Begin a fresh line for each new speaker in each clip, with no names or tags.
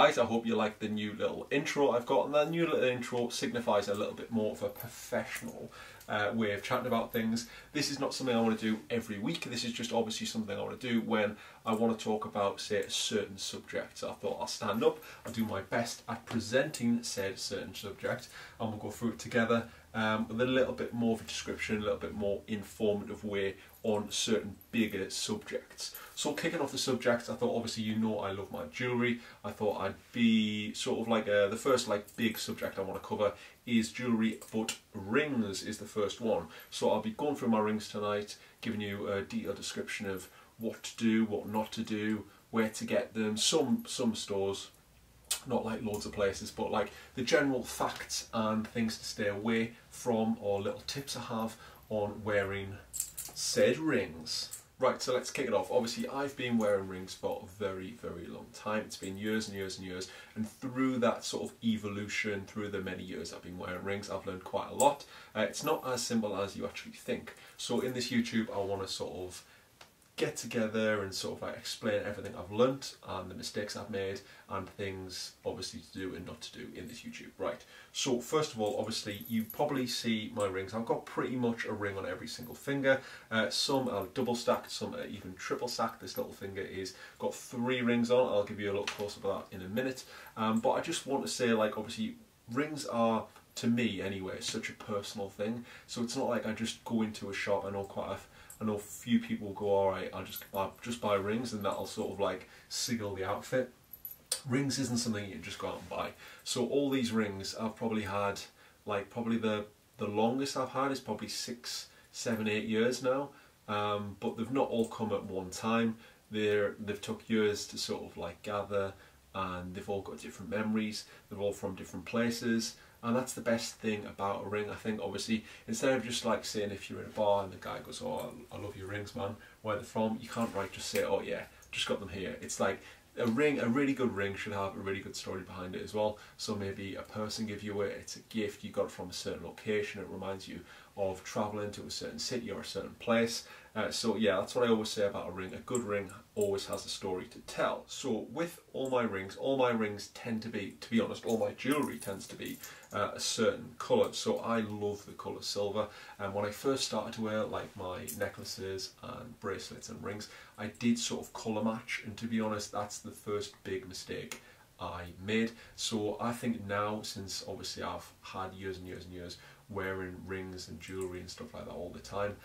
guys, I hope you like the new little intro I've got, and that new little intro signifies a little bit more of a professional way of chatting about things. This is not something I want to do every week. This is just obviously something I want to do when I want to talk about, say, a certain subject. So I thought I'll stand up, I'll do my best at presenting said certain subject, and we'll go through it together with a little bit more of a description, a little bit more informative way on certain bigger subjects. So kicking off the subject, I thought, obviously you know I love my jewellery. I thought I'd be sort of like the first like big subject I want to cover is jewellery, but rings is the first one. So I'll be going through my rings tonight, giving you a detailed description of what to do, what not to do, where to get them, some stores, not like loads of places, but like the general facts and things to stay away from, or little tips I have on wearing said rings. Right, so let's kick it off. Obviously, I've been wearing rings for a very, very long time. It's been years and years and years, and through that sort of evolution, through the many years I've been wearing rings, I've learned quite a lot. It's not as simple as you actually think. So in this YouTube, I want to sort of get together and sort of like explain everything I've learnt and the mistakes I've made and things obviously to do and not to do in this YouTube. Right, so first of all, obviously you probably see my rings. I've got pretty much a ring on every single finger. Some are double stacked, some are even triple stacked. This little finger is got 3 rings on. I'll give you a look closer at that in a minute. But I just want to say, like, obviously rings are, to me anyway, such a personal thing. So it's not like I just go into a shop. I know few people go, alright, I'll just buy rings and that'll sort of like signal the outfit. Rings isn't something you can just go out and buy. So all these rings I've probably had, like probably the longest I've had is probably 6, 7, 8 years now. But they've not all come at one time. They've took years to sort of like gather, and they've all got different memories. They're all from different places. And that's the best thing about a ring, I think. Obviously, instead of just like saying, if you're in a bar and the guy goes, oh, I love your rings, man, where they're from, you can't just say, oh yeah, just got them here. It's like a ring, a really good ring should have a really good story behind it as well. So maybe a person give you it, it's a gift, you got it from a certain location, it reminds you of travelling to a certain city or a certain place. So yeah, that's what I always say about a ring. A good ring always has a story to tell. So with all my rings tend to be honest, all my jewellery tends to be a certain colour. So I love the colour silver, and when I first started to wear like my necklaces and bracelets and rings, I did sort of colour match, and to be honest, that's the first big mistake I made. So I think now, since obviously I've had years and years and years wearing rings and jewellery and stuff like that all the time,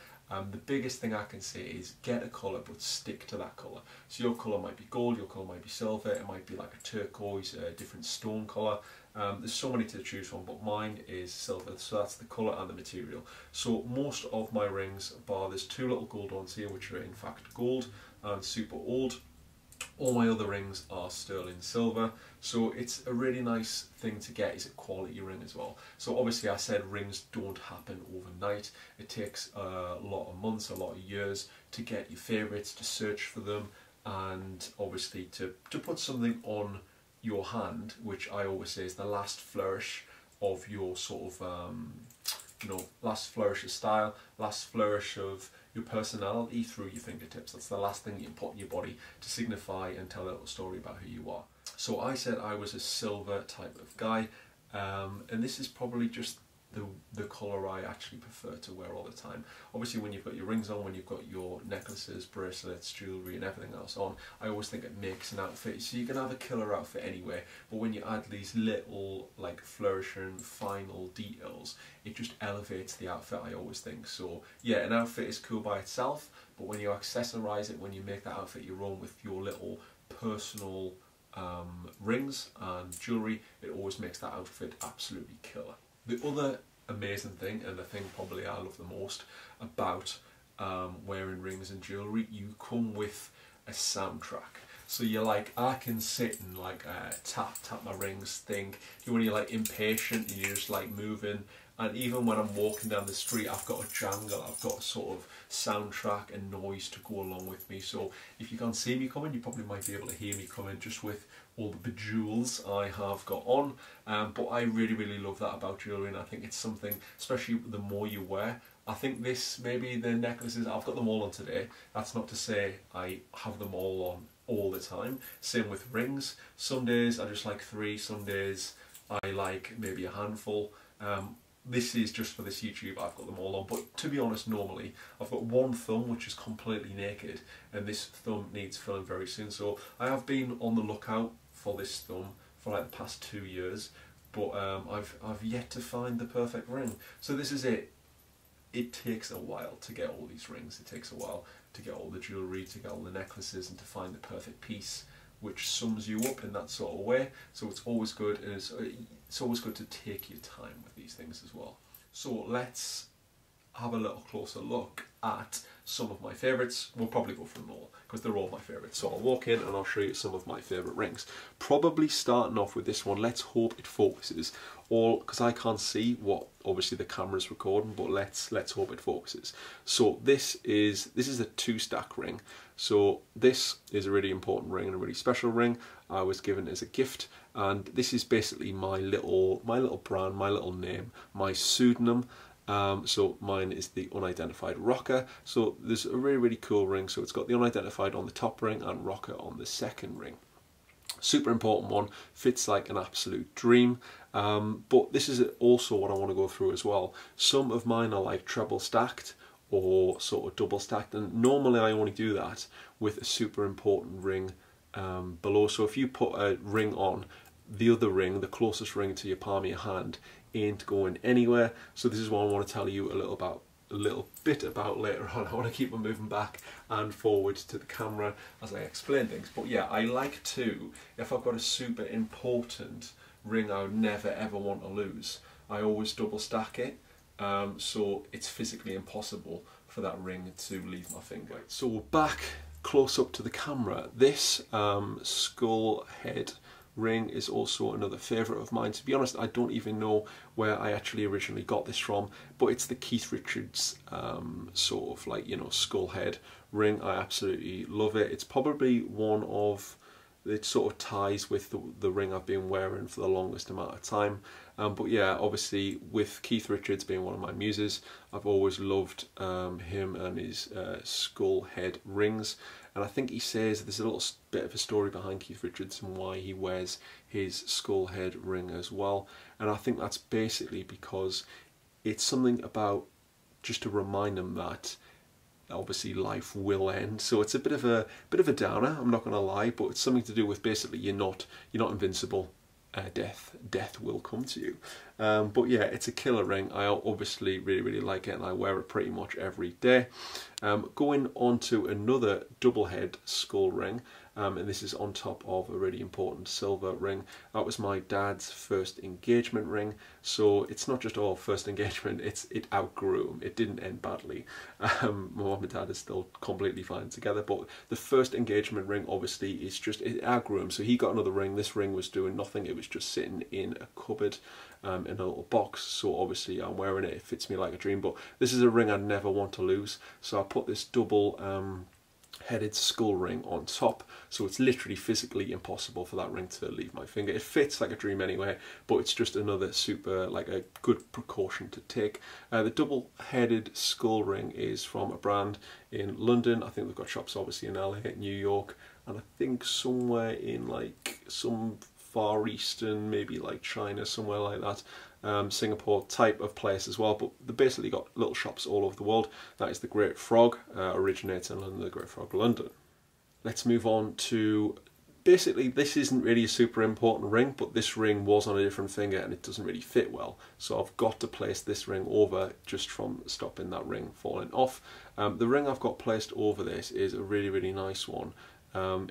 the biggest thing I can say is get a colour, but stick to that colour. So your colour might be gold, your colour might be silver, it might be like a turquoise, a different stone colour. There's so many to choose from, but mine is silver, so that's the colour and the material. So most of my rings, bar there's 2 little gold ones here, which are in fact gold and super old. All my other rings are sterling silver, so it's a really nice thing to get. Is a quality ring as well. So obviously I said rings don't happen overnight. It takes a lot of months, a lot of years to get your favourites, to search for them, and obviously to put something on your hand, which I always say is the last flourish of your sort of last flourish of style, last flourish of your personality through your fingertips. That's the last thing you can put in your body to signify and tell a little story about who you are. So I said I was a silver type of guy, and this is probably just the colour I actually prefer to wear all the time. Obviously when you've got your rings on, when you've got your necklaces, bracelets, jewellery and everything else on, I always think it makes an outfit. So you can have a killer outfit anyway, but when you add these little like flourishing final details, it just elevates the outfit, I always think. So yeah, an outfit is cool by itself, but when you accessorise it, when you make that outfit your own with your little personal rings and jewellery, it always makes that outfit absolutely killer. The other amazing thing, and the thing probably I love the most about wearing rings and jewellery, you come with a soundtrack. So you're like, I can sit and like tap my rings, think, when you're like impatient and you're just like moving, and even when I'm walking down the street, I've got a jangle, I've got a sort of soundtrack and noise to go along with me. So if you can't see me coming, you probably might be able to hear me coming just with all the bejewels I have got on. But I really love that about jewellery, and I think it's something, especially the more you wear. I think this, maybe the necklaces, I've got them all on today. That's not to say I have them all on all the time. Same with rings. Some days I just like 3, some days I like maybe a handful. This is just for this YouTube, I've got them all on, but to be honest, normally I've got one thumb which is completely naked, and this thumb needs filling very soon, so I have been on the lookout for this thumb for like the past 2 years, but I've yet to find the perfect ring. So this is it. It takes a while to get all these rings, it takes a while to get all the jewellery, to get all the necklaces, and to find the perfect piece which sums you up in that sort of way. So it's always good, and it's always good to take your time with these things as well. So let's have a little closer look at some of my favourites. We'll probably go through them all because they're all my favourites. So I'll walk in and I'll show you some of my favourite rings. Probably starting off with this one. Let's hope it focuses. All because I can't see what obviously the camera's recording, but let's hope it focuses. So this is a 2-stack ring. So this is a really important ring and a really special ring. I was given as a gift, and this is basically my little brand, my little name, my pseudonym. So mine is the Unidentified Rocker. So there's a really cool ring. So it's got the Unidentified on the top ring and Rocker on the second ring. Super important one, fits like an absolute dream. But this is also what I want to go through as well. Some of mine are like treble stacked or sort of double stacked, and normally I only do that with a super important ring below. So if you put a ring on, the other ring, the closest ring to your palm of your hand, ain't going anywhere. So this is what I want to tell you a little bit about later on. I want to keep on moving back and forward to the camera as I explain things. But yeah, I like to, if I've got a super important ring I would never ever want to lose, I always double stack it, so it's physically impossible for that ring to leave my finger. So we're back close up to the camera. This skull head ring is also another favourite of mine. To be honest, I don't even know where I actually originally got this from, but it's the Keith Richards sort of like, you know, skull head ring. I absolutely love it. It's probably one of, it sort of ties with the ring I've been wearing for the longest amount of time. But yeah, obviously with Keith Richards being one of my muses, I've always loved him and his skull head rings. And I think he says there's a little bit of a story behind Keith Richards and why he wears his skull head ring as well. And I think that's basically because it's something about just to remind him that obviously life will end. So it's a bit of a downer, I'm not going to lie, but it's something to do with basically you're not invincible. Death will come to you. But yeah, it's a killer ring. I obviously really like it, and I wear it pretty much every day. Going on to another double head skull ring, and this is on top of a really important silver ring. That was my dad's first engagement ring. So it's not just all first engagement, it outgrew him. It didn't end badly. My mum and dad are still completely fine together, but the first engagement ring obviously is just, it outgrew him. So he got another ring. This ring was doing nothing. It was just sitting in a cupboard in a little box. So obviously I'm wearing it. It fits me like a dream, but this is a ring I never want to lose. So I put this double headed skull ring on top, so it's literally physically impossible for that ring to leave my finger. It fits like a dream anyway, but it's just another super, like a good precaution to take. The double headed skull ring is from a brand in London. I think they've got shops obviously in LA, New York, and I think somewhere in like some Far Eastern, maybe like China, somewhere like that. Singapore type of place as well, but they basically got little shops all over the world. That is the Great Frog, originates in London, the Great Frog, London. Let's move on to, basically this isn't really a super important ring, but this ring was on a different finger and it doesn't really fit well. So I've got to place this ring over just from stopping that ring falling off. The ring I've got placed over this is a really nice one.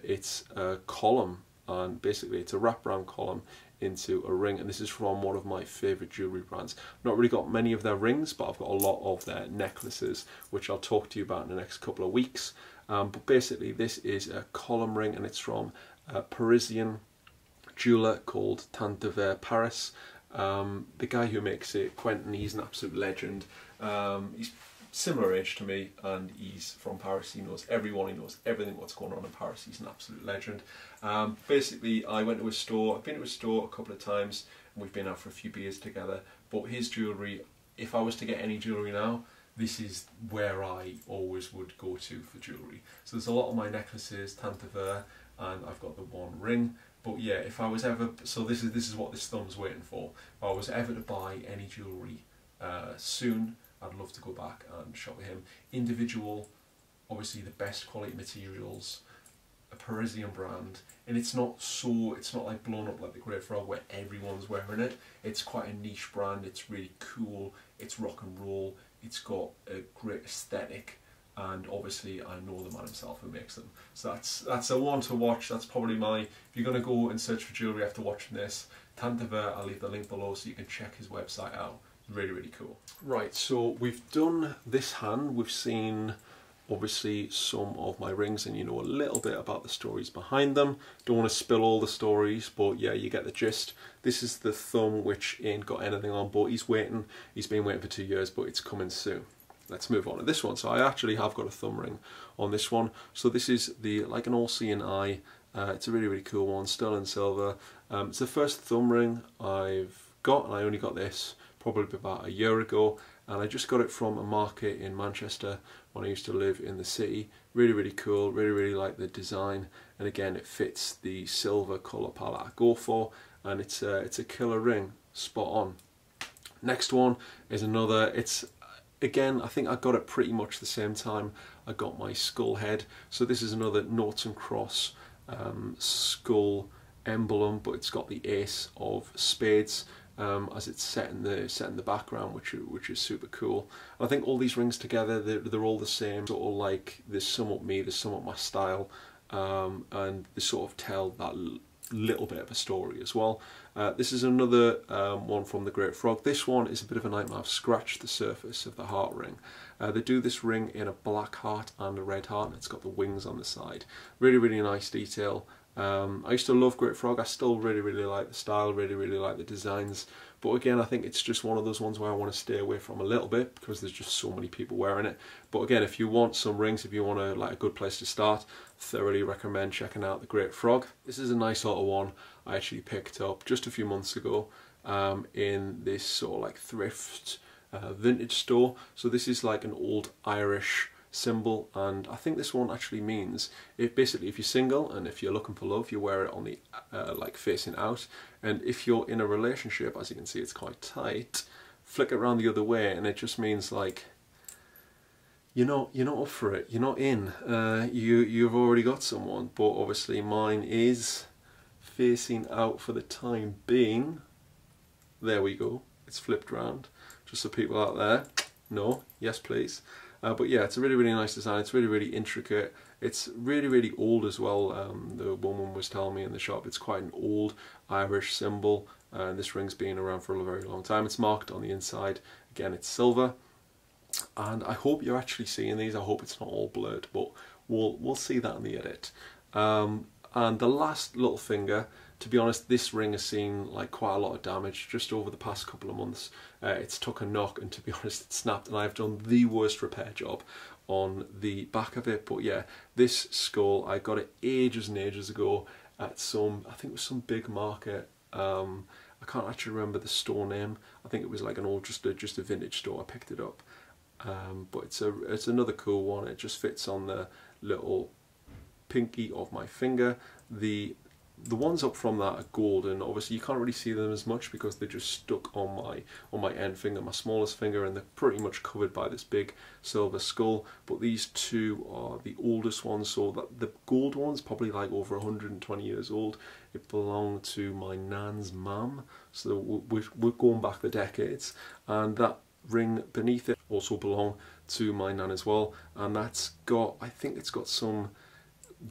It's a column, and basically it's a wraparound column into a ring, and this is from one of my favourite jewellery brands. I've not really got many of their rings, but I've got a lot of their necklaces, which I'll talk to you about in the next couple of weeks. But basically this is a column ring, and it's from a Parisian jeweller called TANT Paris. The guy who makes it, Quentin, he's an absolute legend. He's similar age to me, and he's from Paris. He knows everyone, he knows everything what's going on in Paris. He's an absolute legend. Basically I went to his store, I've been to his store a couple of times, and we've been out for a few beers together, but his jewellery, if I was to get any jewellery now, this is where I always would go to for jewellery. So there's a lot of my necklaces, TANT, and I've got the one ring. But yeah, if I was ever, so this is what this thumb's waiting for. If I was ever to buy any jewellery soon, I'd love to go back and shop with him. Individual, obviously the best quality materials, a Parisian brand, and it's not like blown up like the Great Frog where everyone's wearing it. It's quite a niche brand. It's really cool. It's rock and roll. It's got a great aesthetic, and obviously I know the man himself who makes them. So that's a one to watch. That's probably my, if you're gonna go and search for jewellery after watching this, TANT, I'll leave the link below so you can check his website out. Really, really cool. Right, so we've done this hand. We've seen obviously some of my rings, and you know a little bit about the stories behind them. Don't want to spill all the stories, but yeah, you get the gist. This is the thumb, which ain't got anything on, but he's been waiting for 2 years, but it's coming soon. Let's move on to this one. So I actually have got a thumb ring on this one. So this is the like an all-seeing eye. It's a really, really cool one, sterling silver. It's the first thumb ring I've got, and I only got this probably about a year ago, and I just got it from a market in Manchester when I used to live in the city. Really, really cool. Really, really like the design, and again, it fits the silver colour palette I go for, and it's a killer ring, spot on. Next one is another. It's again, I think I got it pretty much the same time I got my skull head. So this is another noughts and cross skull emblem, but it's got the ace of spades as it's set in the background, which is super cool. And I think all these rings together, they're all the same, sort of like there's somewhat me, there's somewhat my style, and they sort of tell that little bit of a story as well. This is another one from the Great Frog. This one is a bit of a nightmare. I've scratched the surface of the heart ring. They do this ring in a black heart and a red heart, and it's got the wings on the side. Really, really nice detail. I used to love Great Frog. I still really, really like the style, really, really like the designs. But again, I think it's just one of those ones where I want to stay away from a little bit because there's just so many people wearing it. But again, if you want some rings, if you want a good place to start, thoroughly recommend checking out the Great Frog. This is a nice little one I actually picked up just a few months ago in this sort of like thrift vintage store. So this is like an old Irish symbol, and I think this one actually means basically if you're single and if you're looking for love, you wear it on the like facing out, and if you're in a relationship, as you can see it's quite tight, flick it around the other way, and it just means like you're not up for it, you're not in, you've already got someone. But obviously mine is facing out for the time being. There we go, it's flipped round, just so people out there know, yes please. But yeah, it's a really, really nice design. It's really, really intricate. It's really, really old as well. The woman was telling me in the shop, it's quite an old Irish symbol. And this ring's been around for a very long time. It's marked on the inside. Again, it's silver. And I hope you're actually seeing these. I hope it's not all blurred, but we'll see that in the edit. And the last little finger, to be honest, this ring has seen like quite a lot of damage just over the past couple of months. It's took a knock, and to be honest, it snapped, and I've done the worst repair job on the back of it. But yeah, this skull, I got it ages and ages ago at some, I think it was some big market. I can't actually remember the store name. I think it was like an old, just a vintage store. I picked it up, but it's another cool one. It just fits on the little pinky of my finger. The ones up from that are gold, and obviously you can't really see them as much because they're just stuck on my end finger, my smallest finger, and they're pretty much covered by this big silver skull. But these two are the oldest ones, so that the gold one's probably like over 120 years old. It belonged to my nan's mum, so we're going back the decades, and that ring beneath it also belonged to my nan as well, and that's got, I think it's got some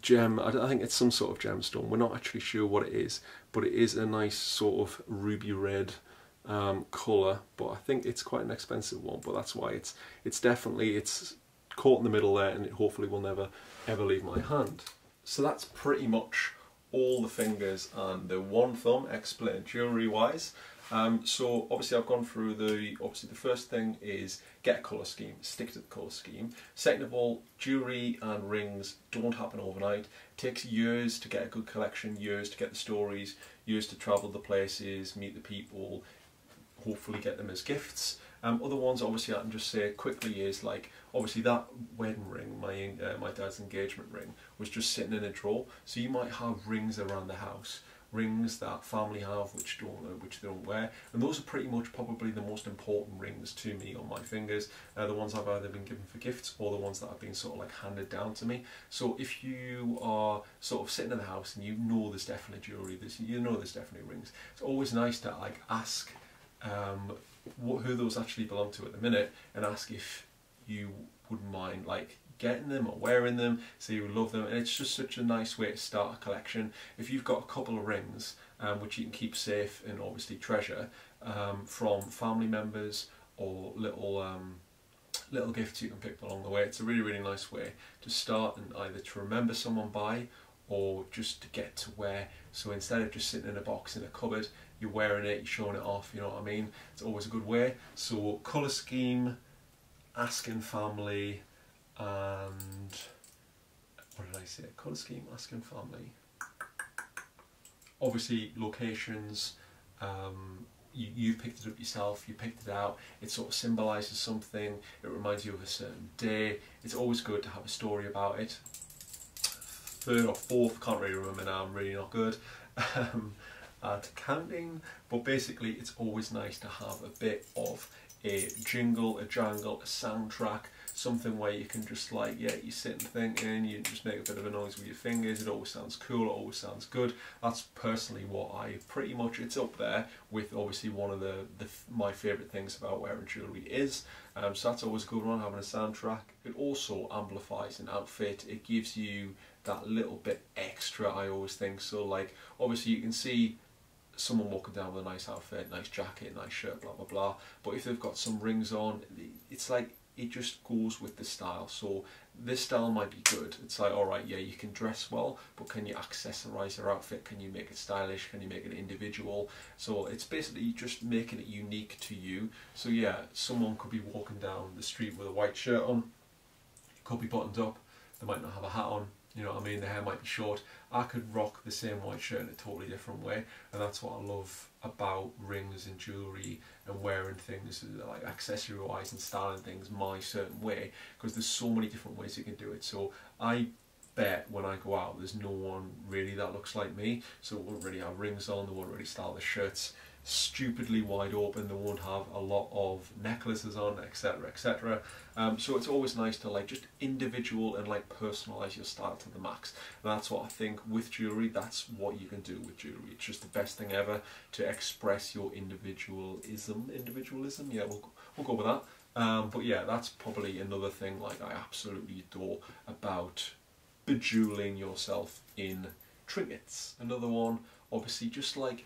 gem, I think it's some sort of gemstone. We're not actually sure what it is, but it is a nice sort of ruby red colour. But I think it's quite an expensive one, but that's why it's definitely, it's caught in the middle there, and it hopefully will never ever leave my hand. So that's pretty much all the fingers and the one thumb explained jewellery wise. So obviously I've gone through the first thing is get a colour scheme, stick to the colour scheme. Second of all, jewellery and rings don't happen overnight. It takes years to get a good collection, years to get the stories, years to travel the places, meet the people, hopefully get them as gifts. Other ones, obviously, I can just say quickly is like, obviously that wedding ring, my dad's engagement ring, was just sitting in a drawer. So you might have rings around the house, rings that family have which they don't wear, and those are pretty much probably the most important rings to me on my fingers. The ones I've either been given for gifts or the ones that have been sort of like handed down to me. So if you are sort of sitting in the house and you know there's definitely jewellery, you know there's definitely rings, it's always nice to like ask who those actually belong to at the minute, and ask if you wouldn't mind like getting them or wearing them, so you love them. And it's just such a nice way to start a collection. If you've got a couple of rings which you can keep safe and obviously treasure from family members, or little gifts you can pick along the way, it's a really nice way to start, and either to remember someone by, or just to get to wear. So instead of just sitting in a box in a cupboard, you're wearing it, you're showing it off, you know what I mean? It's always a good way. So colour scheme, asking family, and what did I say? Colour scheme, asking family. Obviously locations, you picked it up yourself, you picked it out, it sort of symbolises something, it reminds you of a certain day. It's always good to have a story about it. Third or fourth, can't really remember now, I'm really not good at counting, but basically it's always nice to have a bit of a jingle, a jangle, a soundtrack, something where you can just like, yeah, you sit and think, and you just make a bit of a noise with your fingers. It always sounds cool, it always sounds good. That's personally what I pretty much, it's up there with obviously one of my favourite things about wearing jewellery is. So that's always a good one, having a soundtrack. It also amplifies an outfit, it gives you that little bit extra, I always think. So like, obviously you can see someone walking down with a nice outfit, nice jacket, nice shirt, blah blah blah, but if they've got some rings on, it's like, it just goes with the style. So this style might be good, it's like, alright, yeah, you can dress well, but can you accessorise your outfit? Can you make it stylish? Can you make it individual? So it's basically just making it unique to you. So yeah, someone could be walking down the street with a white shirt on, it could be buttoned up, they might not have a hat on, you know what I mean, the hair might be short. I could rock the same white shirt in a totally different way, and that's what I love about rings and jewellery and wearing things like accessory wise and styling things my certain way, because there's so many different ways you can do it. So I bet when I go out there's no one really that looks like me, so they won't really have rings on, they won't really style their shirts stupidly wide open, they won't have a lot of necklaces on, etc, etc. So it's always nice to like just individual and like personalise your style to the max. And that's what I think with jewellery, that's what you can do with jewellery. It's just the best thing ever to express your individualism, yeah, we'll go with that. But yeah, that's probably another thing like I absolutely adore about bejeweling yourself in trinkets. Another one, obviously, just like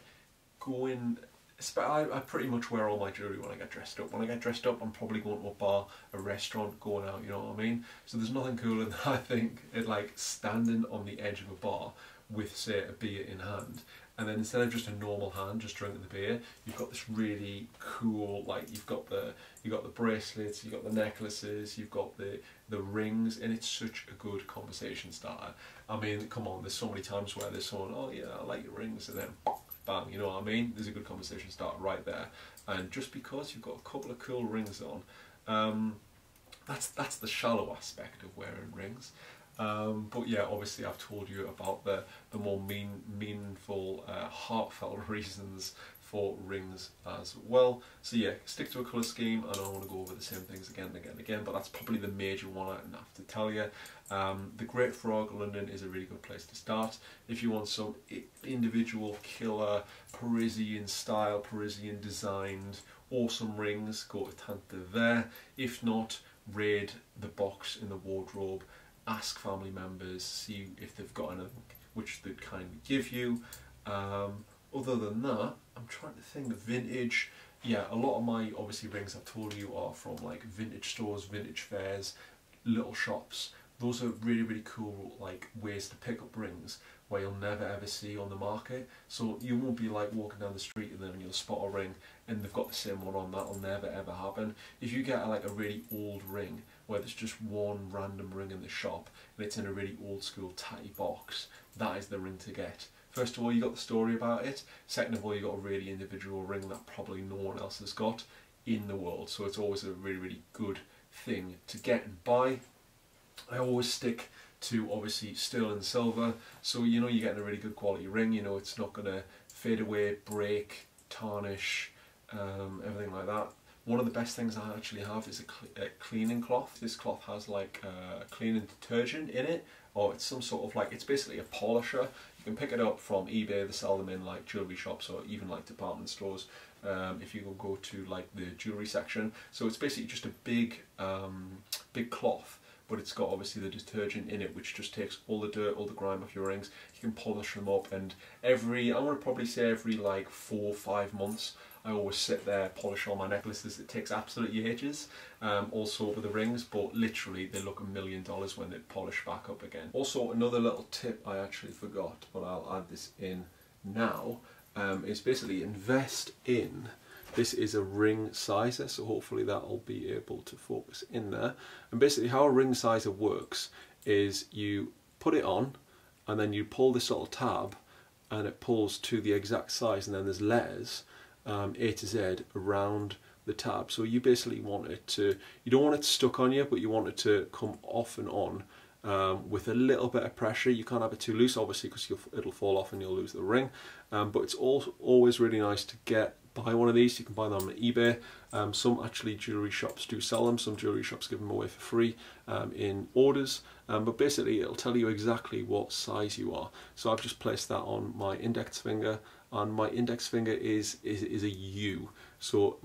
going, I pretty much wear all my jewellery when I get dressed up. When I get dressed up, I'm probably going to a bar, a restaurant, going out, you know what I mean? So there's nothing cooler than, I think, it like standing on the edge of a bar with, say, a beer in hand, and then instead of just a normal hand just drinking the beer, you've got this really cool, like you've got the bracelets, you've got the necklaces, you've got the rings, and it's such a good conversation starter. I mean, come on, there's so many times where there's someone, oh yeah, I like your rings, and then bang, you know what I mean? There's a good conversation starter right there. And just because you've got a couple of cool rings on, that's the shallow aspect of wearing rings. But yeah, obviously I've told you about the more meaningful, heartfelt reasons for rings as well. So yeah, stick to a colour scheme. I don't want to go over the same things again and again and again, but that's probably the major one I have to tell you. The Great Frog, London, is a really good place to start. If you want some individual killer Parisian style, Parisian designed awesome rings, go to TANT there. If not, raid the box in the wardrobe, ask family members, see if they've got anything which they'd kindly give you. Other than that, I'm trying to think of vintage. Yeah, a lot of my, obviously, rings I've told you are from like vintage stores, vintage fairs, little shops. Those are really cool like ways to pick up rings where you'll never ever see on the market. So you won't be like walking down the street and then you'll spot a ring and they've got the same one on. That'll never ever happen. If you get like a really old ring where there's just one random ring in the shop and it's in a really old school tatty box, that is the ring to get. First of all, you got the story about it. Second of all, you got a really individual ring that probably no one else has got. in the world, so it's always a really, really good thing to get and buy. I always stick to obviously sterling silver, so you know you're getting a really good quality ring. You know it's not going to fade away, break, tarnish, everything like that. One of the best things I actually have is a cleaning cloth. This cloth has like a cleaning detergent in it, or it's some sort of like, it's basically a polisher. You can pick it up from eBay. They sell them in like jewellery shops or even like department stores. If you go to like the jewellery section. So it's basically just a big, big cloth, but it's got obviously the detergent in it, which just takes all the dirt, all the grime off your rings. You can polish them up, and every, I want to probably say every like 4 or 5 months, I always sit there, polish all my necklaces. It takes absolutely ages, also with the rings, but literally they look $1 million when they polish back up again. Also, another little tip I actually forgot, but I'll add this in now, is basically invest in, this is a ring sizer, so hopefully that'll be able to focus in there. And basically how a ring sizer works is you put it on and then you pull this little tab and it pulls to the exact size, and then there's letters A to Z around the tab. So you basically want it to, you don't want it stuck on you, but you want it to come off and on with a little bit of pressure. You can't have it too loose, obviously, because it'll fall off and you'll lose the ring. But it's always really nice to buy one of these. You can buy them on eBay. Some actually jewellery shops do sell them. Some jewellery shops give them away for free in orders. But basically it'll tell you exactly what size you are. So I've just placed that on my index finger, and my index finger is a U. So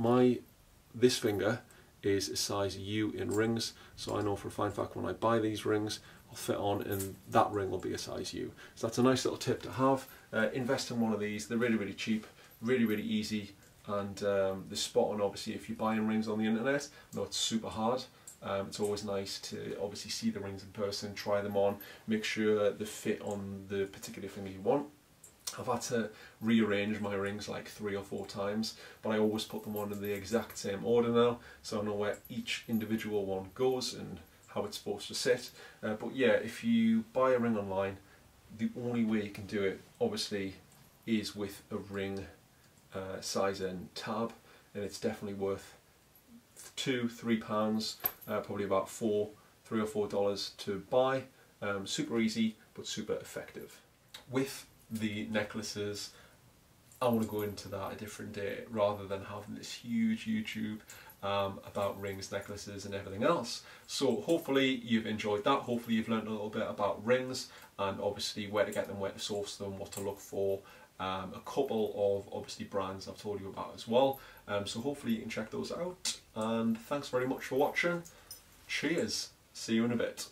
this finger is a size U in rings, so I know for a fine fact when I buy these rings I'll fit on and that ring will be a size U. So that's a nice little tip to have. Invest in one of these. They're really, really cheap, really, really easy, and they're spot on. Obviously if you're buying rings on the internet, I know it's super hard. It's always nice to obviously see the rings in person, try them on, make sure they fit on the particular finger you want. I've had to rearrange my rings like 3 or 4 times, but I always put them on in the exact same order now, so I know where each individual one goes and how it's supposed to sit. But yeah, if you buy a ring online, the only way you can do it obviously is with a ring size and tab, and it's definitely worth £2–3, probably about $3 or $4 to buy. Super easy but super effective. With the necklaces, I want to go into that a different day rather than having this huge YouTube about rings, necklaces and everything else. So hopefully you've enjoyed that. Hopefully you've learned a little bit about rings and obviously where to get them, where to source them, what to look for. A couple of obviously brands I've told you about as well. So hopefully you can check those out, and thanks very much for watching. Cheers, see you in a bit.